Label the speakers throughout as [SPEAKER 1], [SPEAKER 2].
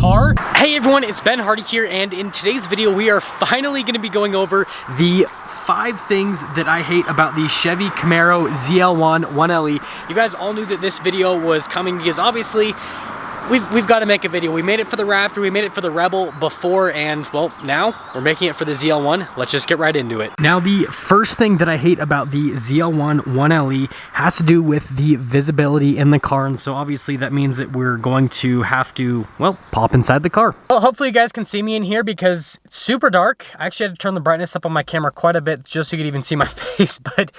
[SPEAKER 1] car. Hey everyone, it's Ben Hardy here, and in today's video we are finally going to be going over the 5 things that I hate about the Chevy Camaro ZL1 1LE. You guys all knew that this video was coming because obviously we've got to make a video. We made it for the Raptor, we made it for the Rebel before, and well, now we're making it for the ZL1. Let's just get right into it. Now, the first thing that I hate about the ZL1 1LE has to do with the visibility in the car, and so obviously that means that we're going to have to, well, pop inside the car. Well, hopefully you guys can see me in here because it's super dark. I actually had to turn the brightness up on my camera quite a bit just so you could even see my face, but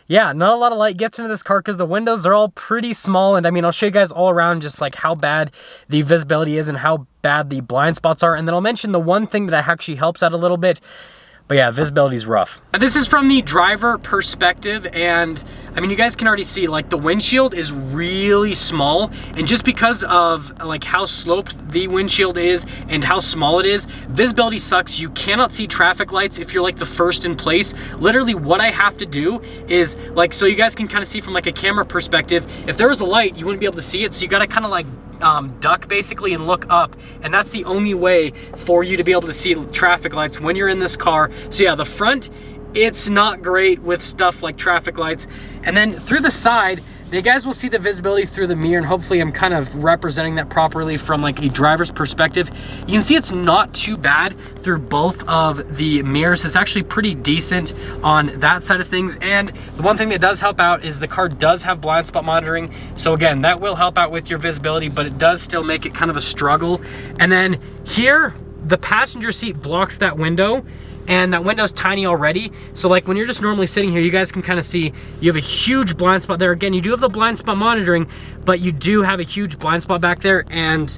[SPEAKER 1] yeah, not a lot of light gets into this car because the windows are all pretty small, and I mean, I'll show you guys all around just like how bad the visibility is and how bad the blind spots are, and then I'll mention the one thing that actually helps out a little bit. But yeah, visibility is rough. Now, this is from the driver perspective, and I mean, you guys can already see like the windshield is really small, and just because of like how sloped the windshield is and how small it is, visibility sucks. You cannot see traffic lights if you're like the first in place. Literally what I have to do is like, so you guys can kind of see from like a camera perspective, if there was a light, you wouldn't be able to see it, so you gotta kind of like duck basically and look up, and that's the only way for you to be able to see traffic lights when you're in this car. So yeah, the front, it's not great with stuff like traffic lights, and then through the side, you guys will see the visibility through the mirror, and hopefully I'm kind of representing that properly from like a driver's perspective. You can see it's not too bad through both of the mirrors. It's actually pretty decent on that side of things, and the one thing that does help out is the car does have blind spot monitoring, so again, that will help out with your visibility, but it does still make it kind of a struggle. And then here, the passenger seat blocks that window, and that window's tiny already, so like when you're just normally sitting here, you guys can kind of see you have a huge blind spot there. Again, you do have the blind spot monitoring, but you do have a huge blind spot back there, and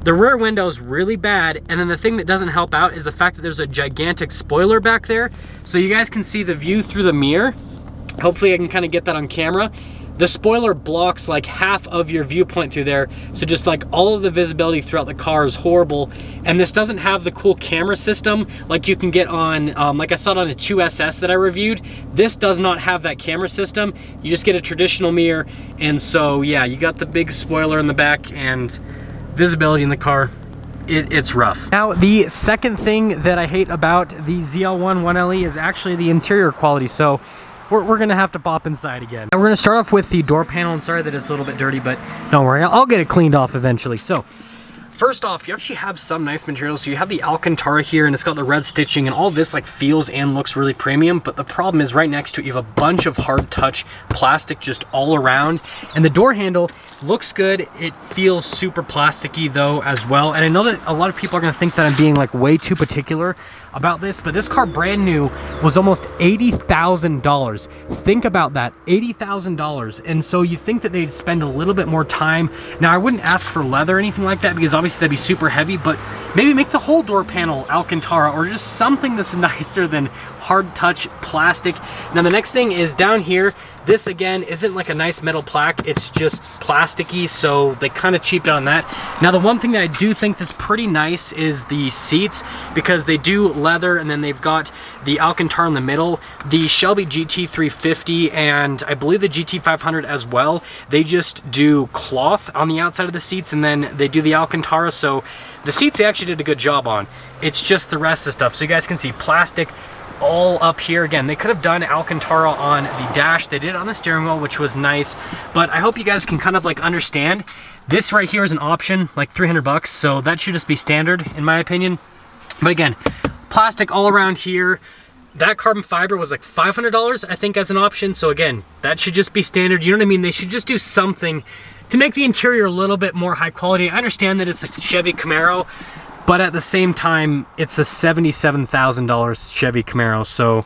[SPEAKER 1] the rear window is really bad. And then the thing that doesn't help out is the fact that there's a gigantic spoiler back there, so you guys can see the view through the mirror. Hopefully I can kind of get that on camera. The spoiler blocks like half of your viewpoint through there, so just like all of the visibility throughout the car is horrible. And this doesn't have the cool camera system like you can get on, like I saw it on a 2SS that I reviewed. This does not have that camera system. You just get a traditional mirror, and so yeah, you got the big spoiler in the back, and visibility in the car, it's rough. Now, the second thing that I hate about the ZL1 1LE is actually the interior quality, so we're gonna have to pop inside again. Now, we're gonna start off with the door panel, and sorry that it's a little bit dirty, but don't worry, I'll get it cleaned off eventually. So first off, you actually have some nice materials. So you have the Alcantara here, and it's got the red stitching, and all this like feels and looks really premium, but the problem is right next to it you have a bunch of hard touch plastic just all around, and the door handle looks good. It feels super plasticky though as well, and I know that a lot of people are gonna think that I'm being like way too particular about this, but this car brand new was almost $80,000. Think about that, $80,000. And so you think that they'd spend a little bit more time. Now, I wouldn't ask for leather or anything like that because obviously that'd be super heavy, but maybe make the whole door panel Alcantara or just something that's nicer than hard touch plastic. Now, the next thing is down here. This again isn't like a nice metal plaque, it's just plasticky, so they kind of cheaped out on that. Now, the one thing that I do think that's pretty nice is the seats, because they do leather, and then they've got the Alcantara in the middle. The Shelby GT350 and I believe the GT500 as well, they just do cloth on the outside of the seats, and then they do the Alcantara, so the seats they actually did a good job on. It's just the rest of the stuff. So you guys can see plastic all up here. Again, they could have done Alcantara on the dash. They did it on the steering wheel, which was nice, but I hope you guys can kind of like understand this right here is an option, like 300 bucks, so that should just be standard in my opinion. But again, plastic all around here. That carbon fiber was like $500 I think as an option, so again, that should just be standard. You know what I mean? They should just do something to make the interior a little bit more high quality. I understand that it's a Chevy Camaro, but at the same time, it's a $77,000 Chevy Camaro, so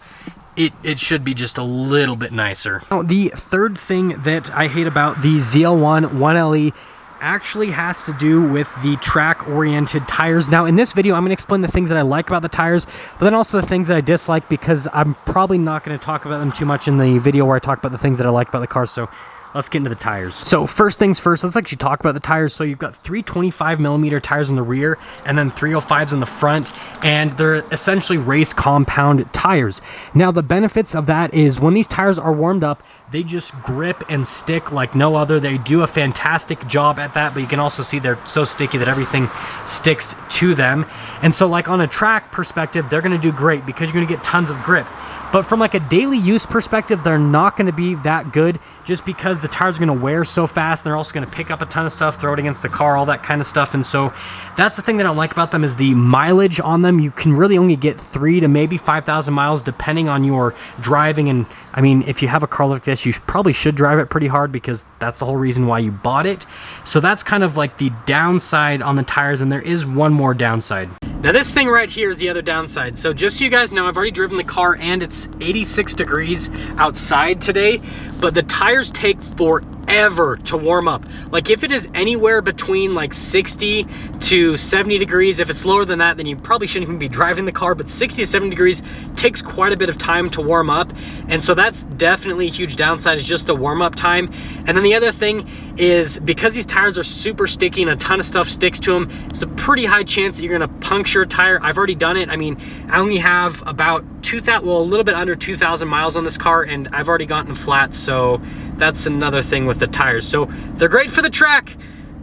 [SPEAKER 1] it should be just a little bit nicer. Now, the third thing that I hate about the ZL1 1LE actually has to do with the track-oriented tires. Now, in this video, I'm going to explain the things that I like about the tires, but then also the things that I dislike, because I'm probably not going to talk about them too much in the video where I talk about the things that I like about the car. So let's get into the tires. So first things first, let's actually talk about the tires. So you've got 325mm tires in the rear and then 305s in the front, and they're essentially race compound tires. Now the benefits of that is when these tires are warmed up, they just grip and stick like no other. They do a fantastic job at that, but you can also see they're so sticky that everything sticks to them. And so like on a track perspective, they're gonna do great because you're gonna get tons of grip. But from like a daily use perspective, they're not going to be that good just because the tires are going to wear so fast. They're also going to pick up a ton of stuff, throw it against the car, all that kind of stuff. And so that's the thing that I don't like about them is the mileage on them. You can really only get 3 to maybe 5,000 miles depending on your driving. And I mean, if you have a car like this, you probably should drive it pretty hard because that's the whole reason why you bought it. So that's kind of like the downside on the tires, and there is one more downside. Now this thing right here is the other downside. So just so you guys know, I've already driven the car and it's 86 degrees outside today, but the tires take forever to warm up. Like if it is anywhere between like 60 to 70 degrees, if it's lower than that, then you probably shouldn't even be driving the car, but 60 to 70 degrees takes quite a bit of time to warm up. And so that's definitely a huge downside, is just the warm up time. And then the other thing is because these tires are super sticky and a ton of stuff sticks to them, it's a pretty high chance that you're gonna puncture a tire. I've already done it. I mean, I only have about a little bit under 2,000 miles on this car, and I've already gotten flat. So that's another thing with the tires. So they're great for the track,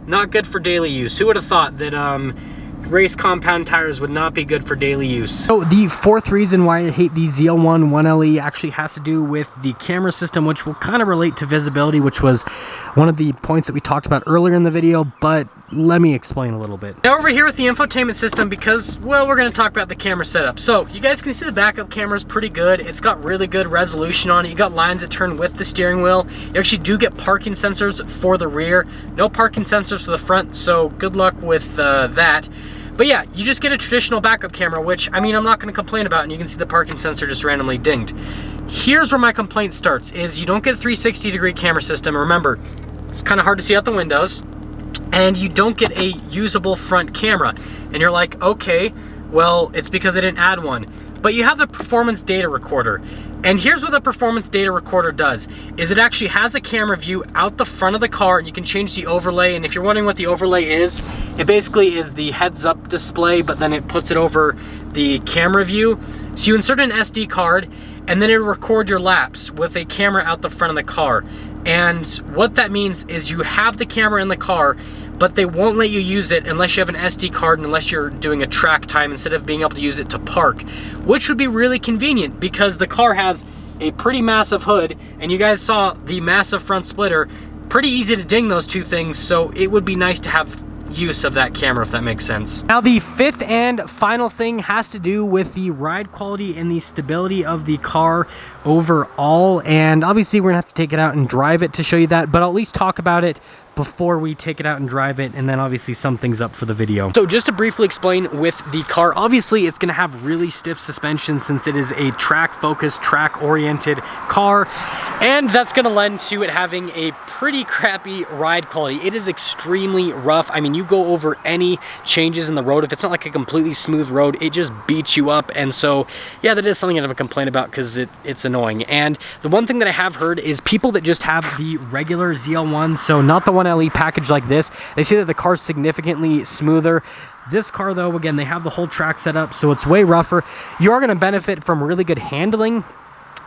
[SPEAKER 1] not good for daily use. Who would have thought that race compound tires would not be good for daily use? So the fourth reason why I hate the ZL1 1LE actually has to do with the camera system, which will kind of relate to visibility, which was one of the points that we talked about earlier in the video, but let me explain a little bit. Now over here with the infotainment system, because, well, we're going to talk about the camera setup. So you guys can see the backup camera is pretty good. It's got really good resolution on it. You got lines that turn with the steering wheel. You actually do get parking sensors for the rear. No parking sensors for the front, so good luck with that. But yeah, you just get a traditional backup camera, which, I mean, I'm not going to complain about, and you can see the parking sensor just randomly dinged. Here's where my complaint starts, is you don't get a 360-degree camera system. Remember, it's kind of hard to see out the windows, and you don't get a usable front camera. And you're like, okay, well, it's because they didn't add one. But you have the performance data recorder. And here's what the performance data recorder does, is it actually has a camera view out the front of the car, and you can change the overlay. And if you're wondering what the overlay is, it basically is the heads-up display, but then it puts it over the camera view. So you insert an SD card, and then it'll record your laps with a camera out the front of the car. And what that means is you have the camera in the car, but they won't let you use it unless you have an SD card and unless you're doing a track time instead of being able to use it to park, which would be really convenient because the car has a pretty massive hood, and you guys saw the massive front splitter. Pretty easy to ding those two things, so it would be nice to have use of that camera, if that makes sense. Now the fifth and final thing has to do with the ride quality and the stability of the car overall, and obviously we're gonna have to take it out and drive it to show you that, but I'll at least talk about it before we take it out and drive it, and then obviously sum things up for the video. So just to briefly explain with the car, obviously it's gonna have really stiff suspension since it is a track-focused, track-oriented car, and that's gonna lend to it having a pretty crappy ride quality. It is extremely rough. I mean, you go over any changes in the road, if it's not like a completely smooth road, it just beats you up. And so, yeah, that is something I have a complaint about because it's annoying. And the one thing that I have heard is people that just have the regular ZL1, so not the 1LE package like this, they say that the car's significantly smoother. This car though, again, they have the whole track set up, so it's way rougher. You are gonna benefit from really good handling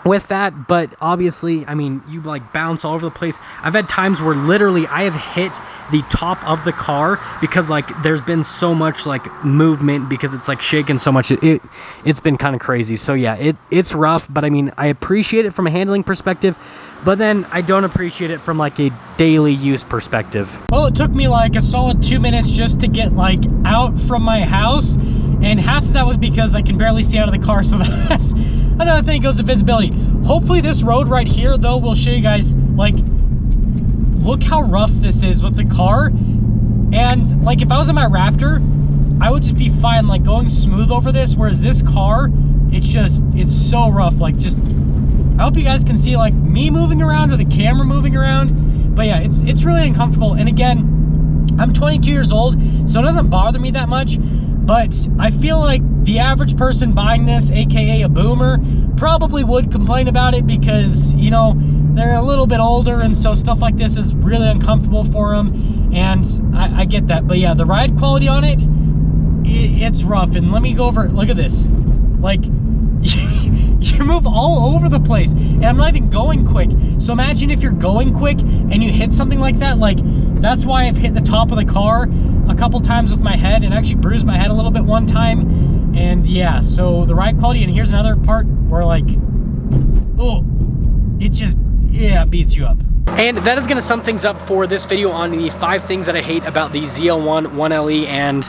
[SPEAKER 1] with that, but obviously, I mean, you like bounce all over the place. I've had times where literally I have hit the top of the car because like there's been so much like movement because it's like shaking so much. It's been kind of crazy. So yeah, it's rough, but I mean, I appreciate it from a handling perspective, but then I don't appreciate it from like a daily use perspective. Well, it took me like a solid 2 minutes just to get like out from my house, and half of that was because I can barely see out of the car, so that's another thing goes to visibility. Hopefully this road right here though will show you guys, like, look how rough this is with the car. And like if I was in my Raptor, I would just be fine like going smooth over this, whereas this car, it's so rough. Like, just, I hope you guys can see like me moving around or the camera moving around, but yeah, it's really uncomfortable. And again, I'm 22 years old, so it doesn't bother me that much. but I feel like the average person buying this, aka a boomer, probably would complain about it because, you know, they're a little bit older, and so stuff like this is really uncomfortable for them, and I get that. But yeah, the ride quality on it, it's rough. And let me go over it. Look at this. Like, you move all over the place, and I'm not even going quick. So imagine if you're going quick and you hit something like that. Like, that's why I've hit the top of the car a couple times with my head, and actually bruised my head a little bit one time. And yeah, so the ride quality, and here's another part where, like, oh, it just, yeah, beats you up. And that is going to sum things up for this video on the 5 things that I hate about the ZL1 1LE. And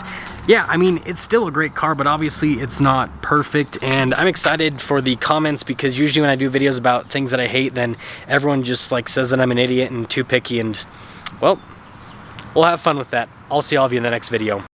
[SPEAKER 1] yeah, I mean, it's still a great car, but obviously it's not perfect. And I'm excited for the comments, because usually when I do videos about things that I hate, then everyone just like says that I'm an idiot and too picky. And well, we'll have fun with that. I'll see all of you in the next video.